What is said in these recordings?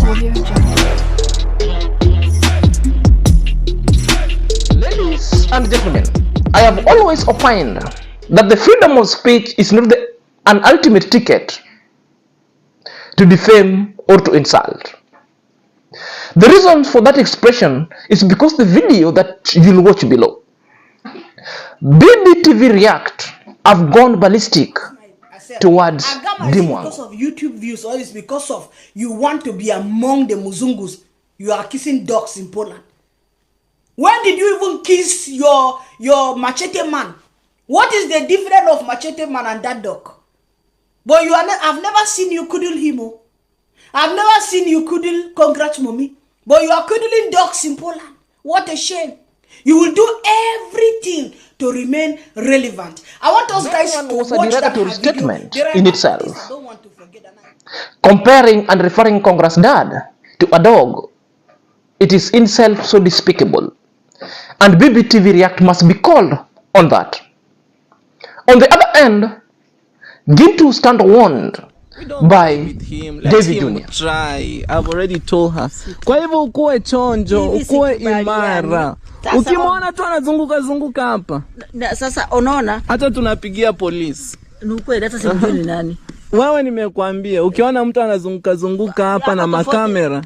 Ladies and gentlemen, I have always opined that the freedom of speech is not an ultimate ticket to defame or to insult. The reason for that expression is because the video that you'll watch below. BBTV React have gone ballistic towards Deemwango. Because of YouTube views, or it's because of you want to be among the Muzungus. You are kissing dogs in Poland. When did you even kiss your machete man? What is the difference of machete man and that dog? But you are not, I've never seen you cuddle him. I've never seen you cuddle Congrats Mommy. But you are cuddling dogs in Poland. What a shame. You will do everything to remain relevant. I want us guys to watch that derogatory statement in itself. I don't want to forget that. Comparing and referring Congress dad to a dog, it is in itself so despicable. And BBTV React must be called on that. On the other end, Gintu stand warned by David Jr. Try. I've already told her. Kwa hivyo ukuwe chonjo, ukuwe imara. Ukimwona tu anazunguka hapa. Sasa unaona? Hata tunapigia polisi. Nukweli hata simjui ni nani. Wewe nimekuambia, ukiona mtu anazunguka hapa na makamera,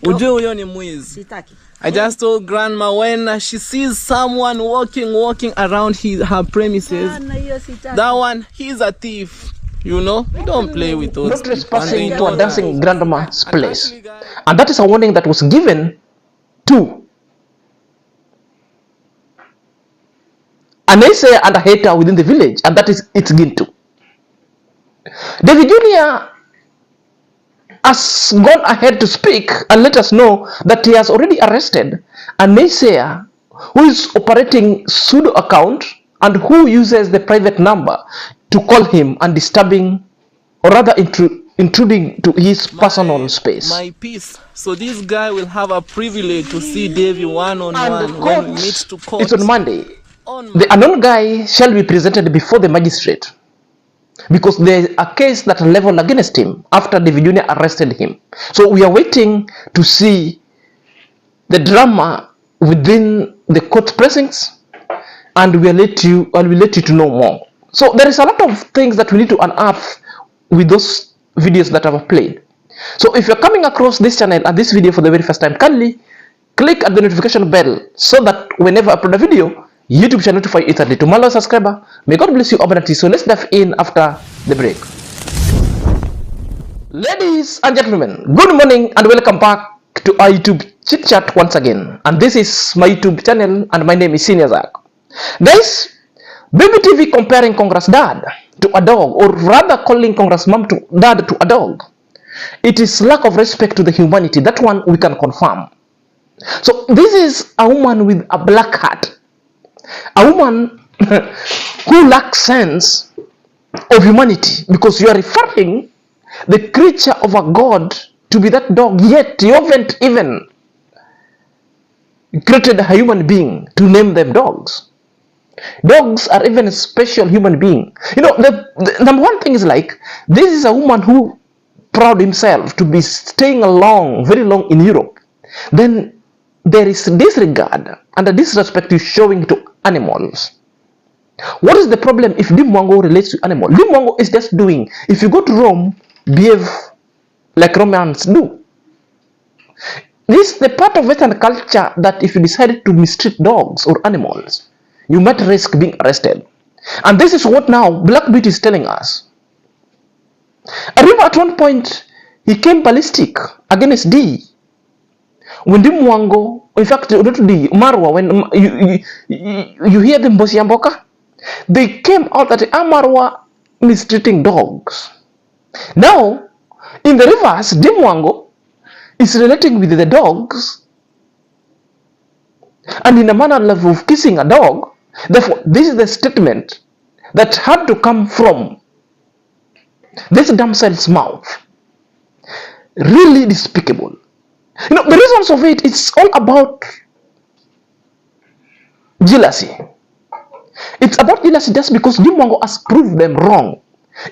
ujue huyo ni mwizi. Sitaki. I just told grandma when she sees someone walking around her premises, that one, he's a thief. You know, don't play with us. Not trespassing to a dancing grandma's place. And that is a warning that was given to a naysayer and a hater within the village, and that is it's Gintu. David Jr. has gone ahead to speak and let us know that he has already arrested a naysayer who is operating pseudo account and who uses the private number to call him and disturbing or rather intruding to his personal space. My peace. So this guy will have a privilege to see Davy one-on-one when he meets to court. It's on Monday. The unknown guy shall be presented before the magistrate because there is a case that leveled against him after David Jr. arrested him. So we are waiting to see the drama within the court precincts, and we will let you to know more. So there is a lot of things that we need to unearth with those videos that I've played. So if you're coming across this channel and this video for the very first time, kindly click at the notification bell so that whenever I upload a video, YouTube shall notify you instantly. To my loyal subscriber, may God bless you abundantly. So let's dive in after the break. Ladies and gentlemen, good morning and welcome back to our YouTube chit chat once again. And this is my YouTube channel and my name is Senior Zach. Guys, BBTV comparing Congress dad to a dog, or rather calling Congress mom to dad to a dog. It is lack of respect to the humanity. That one we can confirm. So this is a woman with a black heart. A woman who lacks sense of humanity, because you are referring the creature of a god to be that dog, yet you haven't even created a human being to name them dogs. Dogs are even a special human being. You know, the number one thing is like, this is a woman who proud himself to be staying very long in Europe. Then there is disregard and a disrespect is showing to animals. What is the problem if Deemwango relates to animal? Deemwango is just doing, if you go to Rome, behave like Romans do. This is the part of Western culture that if you decide to mistreat dogs or animals, you might risk being arrested. And this is what now Black Beauty is telling us. I remember at one point, he came ballistic against D. When Deemwango, in fact, not D, Marwa, when you hear them Bosiamboka, they came out that Marwa mistreating dogs. Now, in the reverse, Deemwango is relating with the dogs, and in a manner of kissing a dog. Therefore, this is the statement that had to come from this damsel's mouth. Really despicable. You know, the reasons of it, it's all about jealousy. It's about jealousy just because Deemwango has proved them wrong.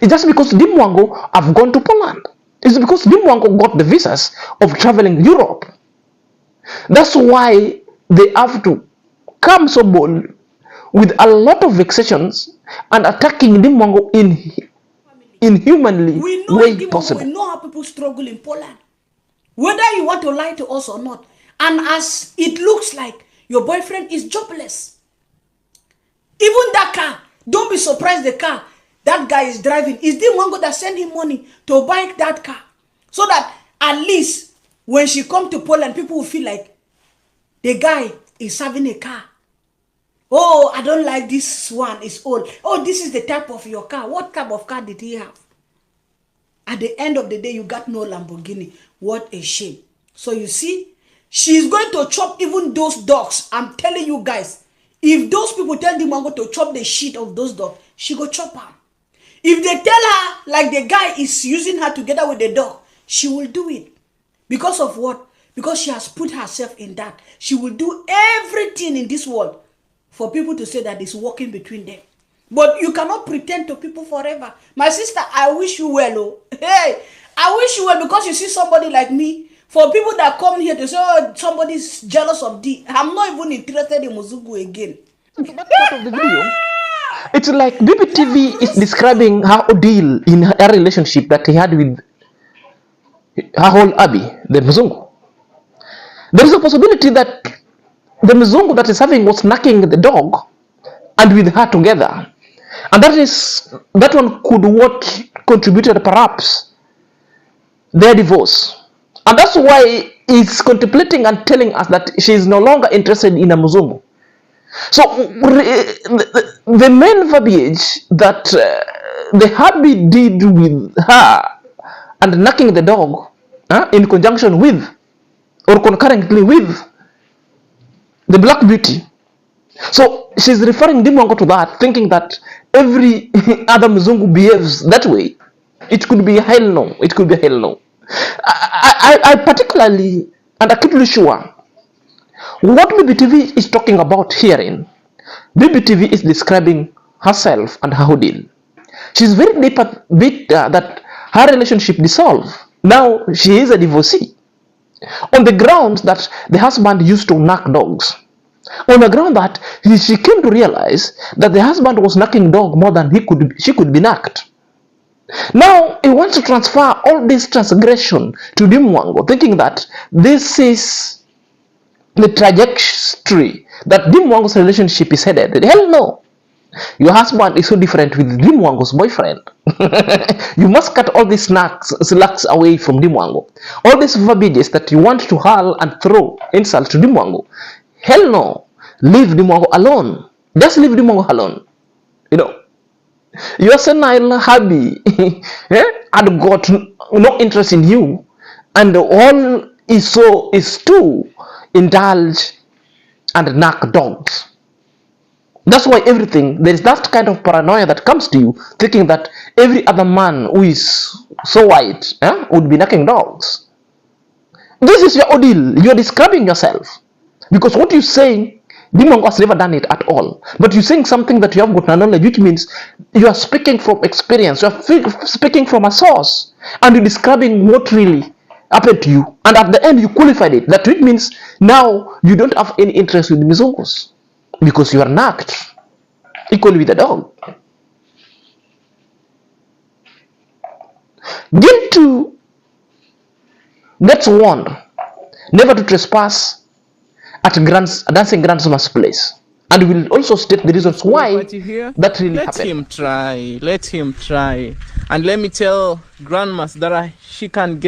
It's just because Deemwango have gone to Poland. It's because Deemwango got the visas of traveling Europe. That's why they have to come so bold with a lot of vexations and attacking Deemwango in inhumanly We know way Deemwango, possible. we know how people struggle in Poland. Whether you want to lie to us or not. And as it looks like your boyfriend is jobless. Even that car, don't be surprised the car that guy is driving. Is Deemwango that sent him money to buy that car? So that at least when she come to Poland, people will feel like the guy is having a car. Oh, I don't like this one, it's old. Oh, this is the type of your car. What type of car did he have? At the end of the day, you got no Lamborghini. What a shame. So you see, she's going to chop even those dogs. I'm telling you guys, if those people tell Deemwango to chop the shit of those dogs, she go chop her. If they tell her, like the guy is using her together with the dog, she will do it. Because of what? Because she has put herself in that. She will do everything in this world for people to say that it's working between them. But you cannot pretend to people forever. My sister, I wish you well. Oh. Hey, I wish you well because you see somebody like me. For people that come here to say, oh, somebody's jealous of D. I'm not even interested in Muzungu again. Part of the video, it's like BBTV is describing her ordeal in her relationship that he had with her whole Abby, the Muzungu. There is a possibility that the Muzungu that is having was knocking the dog and with her together. And that one could what contributed perhaps their divorce. And that's why he's contemplating and telling us that she is no longer interested in a Muzungu. So the main verbiage that the hubby did with her and knocking the dog in conjunction with or concurrently with the Black Beauty. So she's referring Deemwango to that, thinking that every other Muzungu behaves that way. It could be a hell no. It could be a hell no. I particularly and acutely sure what BBTV is talking about herein. BBTV is describing herself and her ordeal. She's very bitter that her relationship dissolved. Now she is a divorcee. On the grounds that the husband used to knock dogs. On the ground that she came to realize that the husband was knocking dog more than she could be knocked. Now he wants to transfer all this transgression to Deemwango, thinking that this is the trajectory that Deemwango's relationship is headed. Hell no. Your husband is so different with Deemwango's boyfriend. You must cut all these slacks away from Deemwango. All these verbiages that you want to hurl and throw insult to Deemwango. Hell no. Leave Deemwango alone. Just leave Deemwango alone. You know, your senile hubby had got no interest in you, and all is to indulge and knock dogs. That's why there is that kind of paranoia that comes to you, thinking that every other man who is so white would be knocking dogs. This is your ordeal. You are describing yourself. Because what you're saying, Deemwango has never done it at all. But you're saying something that you have got knowledge, which means you are speaking from experience. You are speaking from a source. And you're describing what really happened to you. And at the end, you qualified it. That which means now you don't have any interest with Muzungus. Because you are knocked equally with the dog. Gintu gets warned never to trespass at dancing grandma's place, and will also state the reasons why that really happened. Let him try, and let me tell grandmas that she can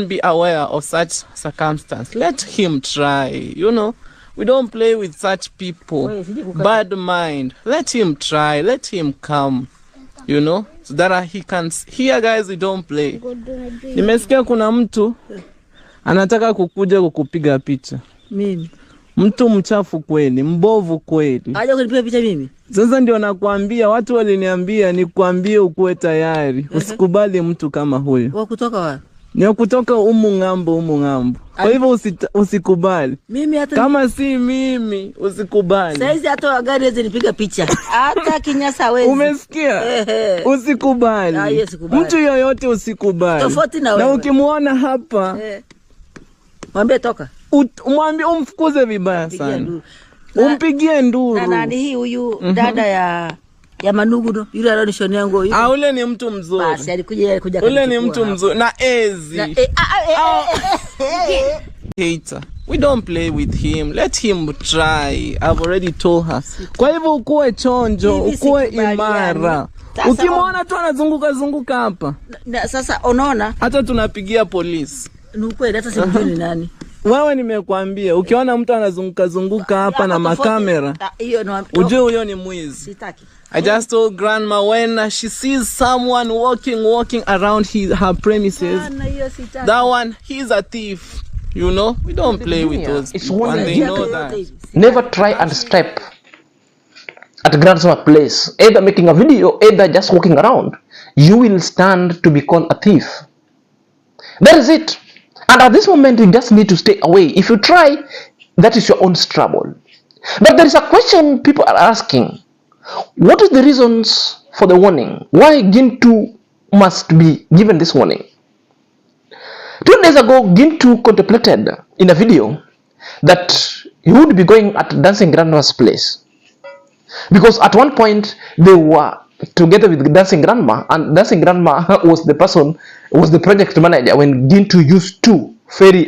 be aware of such circumstance. Let him try. You know, we don't play with such people. Bad mind. Let him try. Let him come. You know, so that he can. Here guys, we don't play. Nimesikia kuna mtu anataka kukuja kukupiga picha. Mimi. Mtu mchafu kweli, mbovu kweli. Aje kunipiga picha mimi? Sasa ndio nakwambia, watu waliniambia nikwambie ukuwe tayari. Usikubali mtu kama huyo. Wa kutoka wapi? Ni kutoka umu ng'ambo. Kwa hivyo usikubali. Mimi hata kama si mimi usikubali. Saizi hata gari hizi nipiga picha. Hata kinyasa wezi. Umesikia? Usikubali. Yes, mtu yoyote usikubali. Tofauti na wewe. Na ukimuona hapa, mwambie toka. Mwambie umfukuze vibaya sana. Umpigie nduru. Na nani hii huyu dada ya Manuguno yule alionishonea nguo yule. Ule ni mtu mzuri. Basi alikuja ule ni mtu mzuri na ezi. Hater. We don't play with him. Let him try. I've already told her. Kwa hivyo ukuwe chonjo, ukuwe imara. Ukimwona tu anazunguka hapa. Sasa unaona? Hata tunapigia polisi. Ni ukweli hata simjui ni nani. Wewe nimekwambia ukiona mtu anazunguka hapa na makamera, ujue huyo ni mwizi. Sitaki. I just told grandma when she sees someone walking around her premises, that one, he's a thief. You know, we don't play with those people, and they know that. Never try and step at grandma's place, either making a video, either just walking around. You will stand to become a thief. That is it. And at this moment, you just need to stay away. If you try, that is your own trouble. But there is a question people are asking. What is the reasons for the warning? Why Gintu must be given this warning? 2 days ago, Gintu contemplated in a video that he would be going at Dancing Grandma's place. Because at one point, they were together with Dancing Grandma, and Dancing Grandma was the project manager when Gintu used 2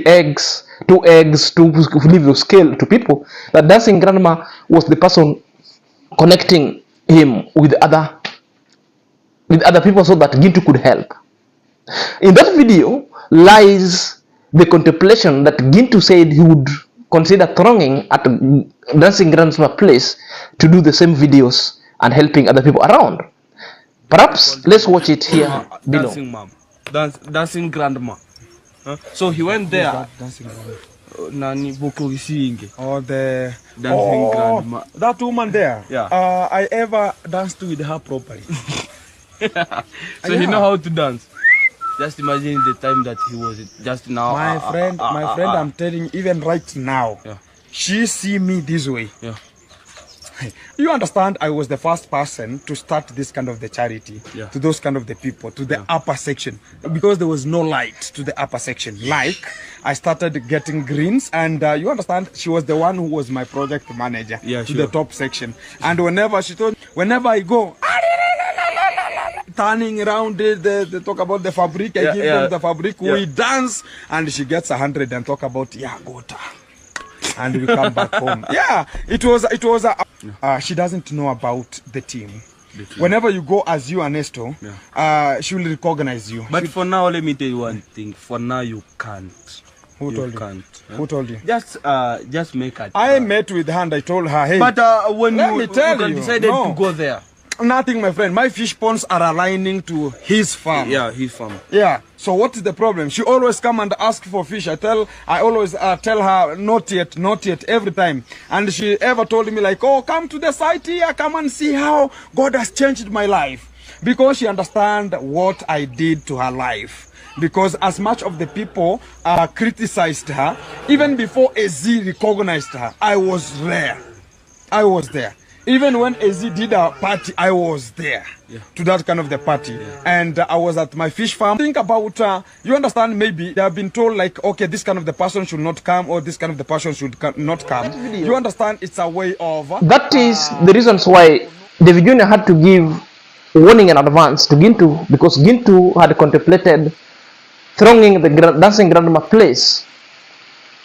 eggs to leave the scale to people. That Dancing Grandma was the person connecting him with other people so that Gintu could help. In that video lies the contemplation that Gintu said he would consider thronging at Dancing Grandma's place to do the same videos and helping other people around. Perhaps let's watch it here below. Dancing mom, dancing grandma. So he went there. Dancing grandma. Nani Boko Singe. Oh, the dancing grandma. That woman there. Yeah. I ever danced with her properly. So he know how to dance. Just imagine the time that he was just now. My friend, I'm telling you, even right now, she see me this way. Yeah. You understand, I was the first person to start this kind of the charity to those kind of the people, to the upper section, because there was no light to the upper section. Like, I started getting greens, and you understand, she was the one who was my project manager to the top section. And whenever she told, whenever I go, turning around, they talk about the fabric, I give them the fabric, we dance, and she gets 100 and talk about, gota. And we come back home. It was she doesn't know about the team. Whenever you go as you, Ernesto, she will recognize you. But for now, let me tell you one thing. For now, you can't. Who told you? Who told you? Just make it. I met with her and I told her, hey. But when you decided to go there. Nothing, my friend. My fish ponds are aligning to his farm. Yeah, his farm. Yeah. So what is the problem? She always come and ask for fish. I always tell her not yet every time. And she ever told me like, oh, come to the site here, come and see how God has changed my life. Because she understand what I did to her life. Because as much of the people criticized her, even before AZ recognized her, I was there. I was there. Even when AZ did a party, I was there to that kind of the party. And I was at my fish farm. Think about, you understand, maybe they have been told like, okay, this kind of the person should not come or this kind of the person should not come. You understand, it's a way of... that is the reasons why David Jr. had to give warning in advance to Gintu, because Gintu had contemplated thronging the Dancing Grandma place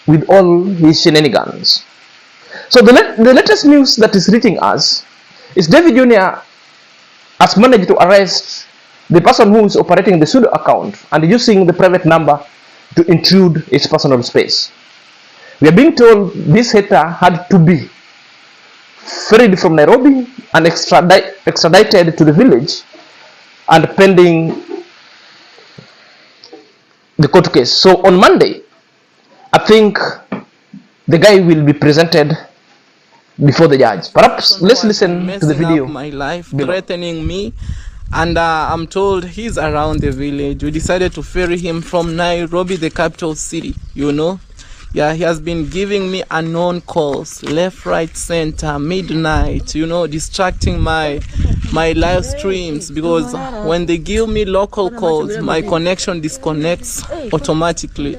with all his shenanigans. So the latest news that is reaching us is David Jr. has managed to arrest the person who is operating the pseudo account and using the private number to intrude his personal space. We are being told this hater had to be freed from Nairobi and extradited to the village and pending the court case. So on Monday, I think the guy will be presented before the judge. Perhaps let's listen to the video. My life, below. threatening me, and I'm told he's around the village. We decided to ferry him from Nairobi, the capital city, you know. Yeah, he has been giving me unknown calls, left, right, center, midnight, you know, distracting my live streams, because when they give me local calls, my connection disconnects automatically.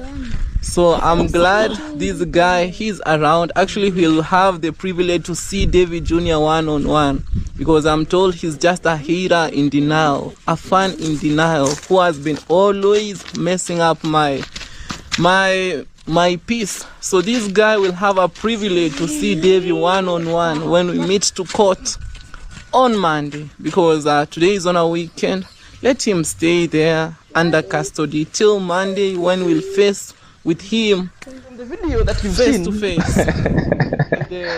So I'm glad this guy, he's around. Actually, he'll have the privilege to see David Jr. one-on-one, because I'm told he's just a hater in denial, a fan in denial, who has been always messing up my peace. So this guy will have a privilege to see David one-on-one when we meet to court on Monday, because today is on a weekend. Let him stay there under custody till Monday, when we'll face with him In the video that you've face seen, to face.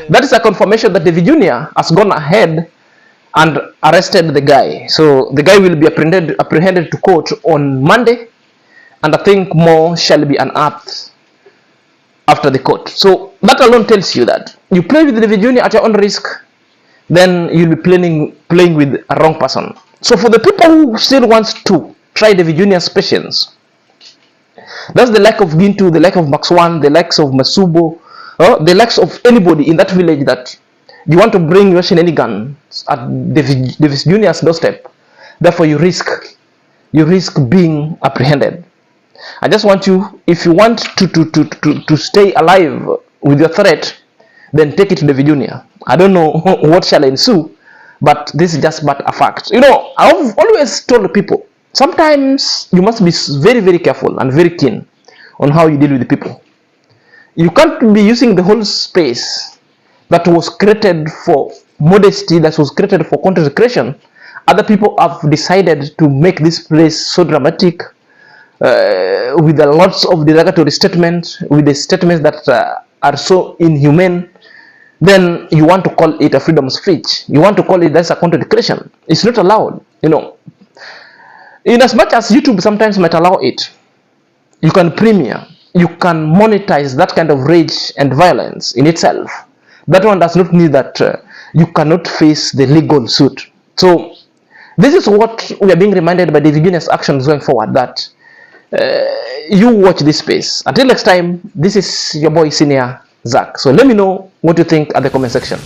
that is a confirmation that David Jr. has gone ahead and arrested the guy. So the guy will be apprehended to court on Monday, and I think more shall be unearthed after the court. So that alone tells you that you play with David Jr. at your own risk, then you'll be playing with a wrong person. So for the people who still want to try David Jr.'s patience, that's the lack of Gintu, the lack of Maxwan, the likes of Masubo, the likes of anybody in that village that you want to bring your shenanigans at David Jr.'s doorstep. Therefore, you risk being apprehended. I just want you, if you want to stay alive with your threat, then take it to David Jr. I don't know what shall ensue, but this is just but a fact. You know, I've always told people, sometimes you must be very, very careful and very keen on how you deal with the people. You can't be using the whole space that was created for modesty, that was created for content creation. Other people have decided to make this place so dramatic, with a lots of derogatory statements, with the statements that are so inhumane. Then you want to call it a freedom of speech. You want to call it that's a content creation. It's not allowed, you know. In as much as YouTube sometimes might allow it, you can premiere, you can monetize that kind of rage and violence in itself. That one does not need that you cannot face the legal suit. So this is what we are being reminded by David Jr.'s actions going forward, that you watch this space. Until next time, this is your boy Senior Zach. So let me know what you think at the comment section.